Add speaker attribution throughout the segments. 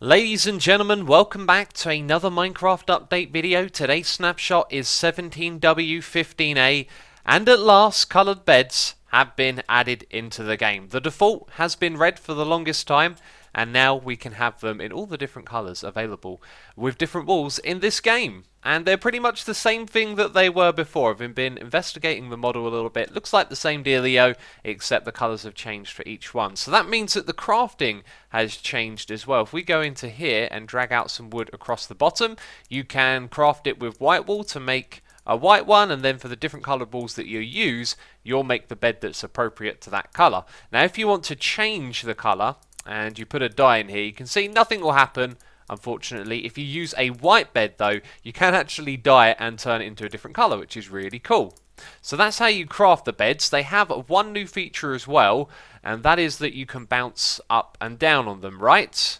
Speaker 1: Ladies and gentlemen, welcome back to another Minecraft update video. Today's snapshot is 17W15A, and at last coloured beds have been added into the game. The default has been red for the longest time, and now we can have them in all the different colours available with different walls in this game. And they're pretty much the same thing that they were before. I've been investigating the model a little bit. Looks like the same dealio, except the colours have changed for each one. So that means that the crafting has changed as well. If we go into here and drag out some wood across the bottom, you can craft it with white wool to make a white one, and then for the different coloured walls that you use, you'll make the bed that's appropriate to that colour. Now if you want to change the colour, and you put a dye in here, you can see nothing will happen. Unfortunately, if you use a white bed though, you can actually dye it and turn it into a different colour, which is really cool. So that's how you craft the beds. They have one new feature as well, and that is that you can bounce up and down on them, right?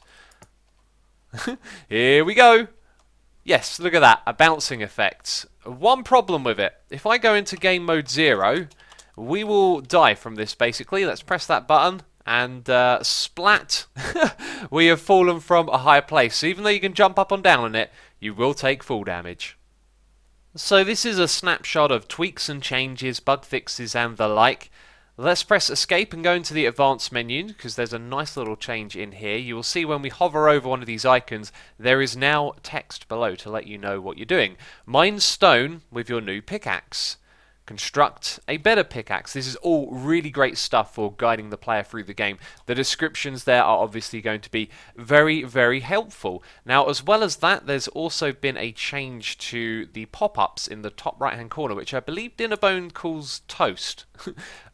Speaker 1: Here we go. Yes, look at that, a bouncing effect. One problem with it, if I go into game mode 0, we will die from this basically. Let's press that button. And splat, we have fallen from a high place. So even though you can jump up and down on it, you will take full damage. So this is a snapshot of tweaks and changes, bug fixes and the like. Let's press escape and go into the advanced menu, because there's a nice little change in here. You will see when we hover over one of these icons, there is now text below to let you know what you're doing. Mine stone with your new pickaxe. Construct a better pickaxe. This is all really great stuff for guiding the player through the game. The descriptions there are obviously going to be very, very helpful. Now, as well as that, there's also been a change to the pop-ups in the top right-hand corner, which I believe Dinnerbone calls toast,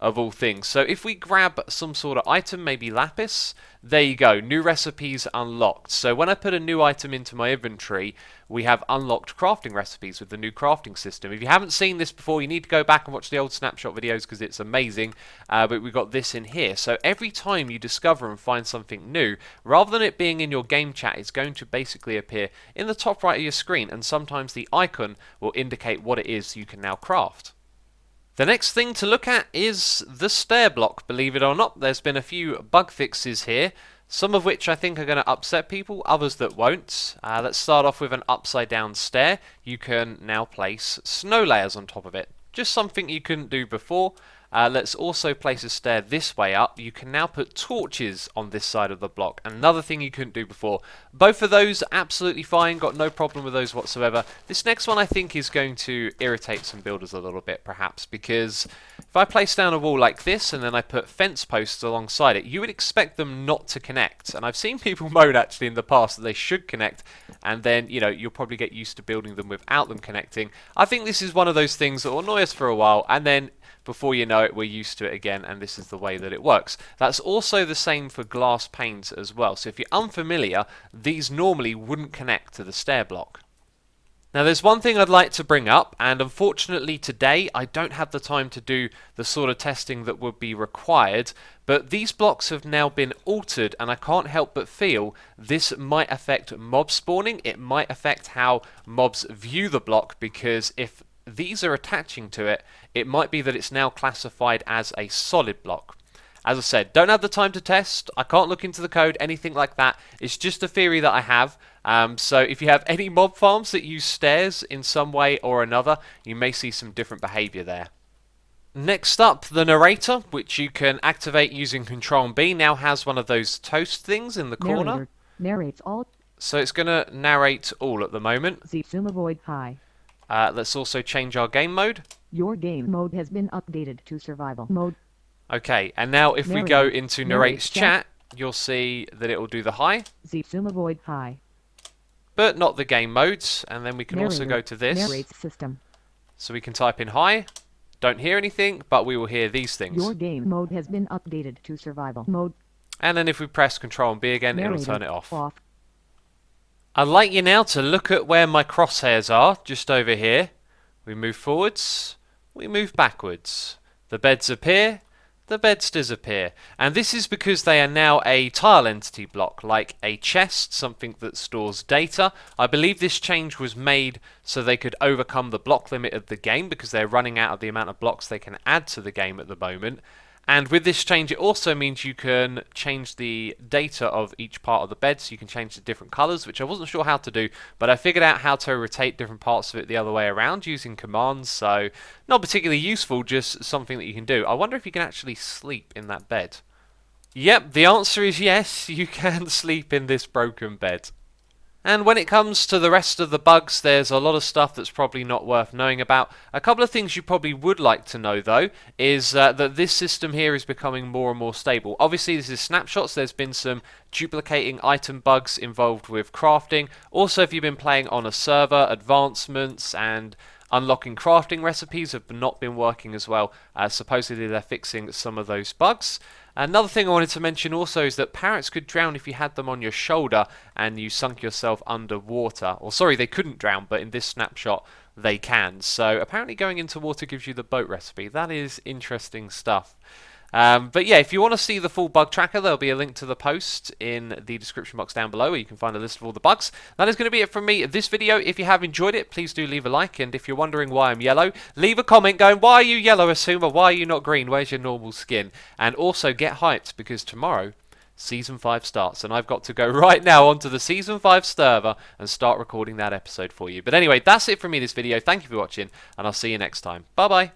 Speaker 1: of all things. So if we grab some sort of item, maybe lapis, there you go, new recipes unlocked. So when I put a new item into my inventory, we have unlocked crafting recipes with the new crafting system. If you haven't seen this before, you need to go back and watch the old snapshot videos because it's amazing. But we've got this in here. So every time you discover and find something new, rather than it being in your game chat, it's going to basically appear in the top right of your screen, and sometimes the icon will indicate what it is you can now craft. The next thing to look at is the stair block. Believe it or not, there's been a few bug fixes here, some of which I think are going to upset people, others that won't. Let's start off with an upside down stair. You can now place snow layers on top of it. Just something you couldn't do before. Let's also place a stair this way up. You can now put torches on this side of the block. Another thing you couldn't do before. Both of those absolutely fine, got no problem with those whatsoever. This next one I think is going to irritate some builders a little bit perhaps, because if I place down a wall like this and then I put fence posts alongside it, you would expect them not to connect. And I've seen people moan actually in the past that they should connect, and then you'll probably get used to building them without them connecting. I think this is one of those things that will annoy us for a while, and then before you know it, we're used to it again, and this is the way that it works. That's also the same for glass panes as well. So if you're unfamiliar, these normally wouldn't connect to the stair block. Now there's one thing I'd like to bring up, and unfortunately today I don't have the time to do the sort of testing that would be required, but these blocks have now been altered, and I can't help but feel this might affect mob spawning. It might affect how mobs view the block, because if these are attaching to it, it might be that it's now classified as a solid block. As I said, don't have the time to test, I can't look into the code, anything like that. It's just a theory that I have. So if you have any mob farms that use stairs in some way or another, you may see some different behaviour there. Next up, the narrator, which you can activate using Control and B, now has one of those toast things in the corner.
Speaker 2: Narrator narrates all.
Speaker 1: So it's going to narrate all at the moment.
Speaker 2: xisumavoid high.
Speaker 1: Let's also change our game mode.
Speaker 2: Your game mode has been updated to survival mode.
Speaker 1: Okay, and now if we go into Narrate's chat, you'll see that it will do the high.
Speaker 2: xisumavoid high.
Speaker 1: But not the game modes, and then we can also go to this.
Speaker 2: Narrates system.
Speaker 1: So we can type in high. Don't hear anything, but we will hear these things.
Speaker 2: Your game mode has been updated to survival mode.
Speaker 1: And then if we press Control and B again, it'll turn it off.
Speaker 2: Off.
Speaker 1: I'd like you now to look at where my crosshairs are, just over here. We move forwards, we move backwards. The beds appear, the beds disappear. And this is because they are now a tile entity block, like a chest, something that stores data. I believe this change was made so they could overcome the block limit of the game, because they're running out of the amount of blocks they can add to the game at the moment. And with this change, it also means you can change the data of each part of the bed, so you can change the different colors, which I wasn't sure how to do, but I figured out how to rotate different parts of it the other way around using commands, so not particularly useful, just something that you can do. I wonder if you can actually sleep in that bed. Yep, the answer is yes, you can sleep in this broken bed. And when it comes to the rest of the bugs, there's a lot of stuff that's probably not worth knowing about. A couple of things you probably would like to know, though, is that this system here is becoming more and more stable. Obviously, this is snapshots. There's been some duplicating item bugs involved with crafting. Also, if you've been playing on a server, advancements and unlocking crafting recipes have not been working as well. Supposedly, they're fixing some of those bugs. Another thing I wanted to mention also is that parrots could drown if you had them on your shoulder and you sunk yourself underwater. Or sorry, they couldn't drown, but in this snapshot they can. So apparently going into water gives you the boat recipe. That is interesting stuff. But yeah, if you want to see the full bug tracker, there'll be a link to the post in the description box down below where you can find a list of all the bugs. That is going to be it from me this video. If you have enjoyed it, please do leave a like, and if you're wondering why I'm yellow, leave a comment going, why are you yellow, Asuma? Why are you not green? Where's your normal skin? And also get hyped, because tomorrow Season 5 starts, and I've got to go right now onto the Season 5 server and start recording that episode for you. But anyway, that's it from me this video. Thank you for watching, and I'll see you next time. Bye-bye.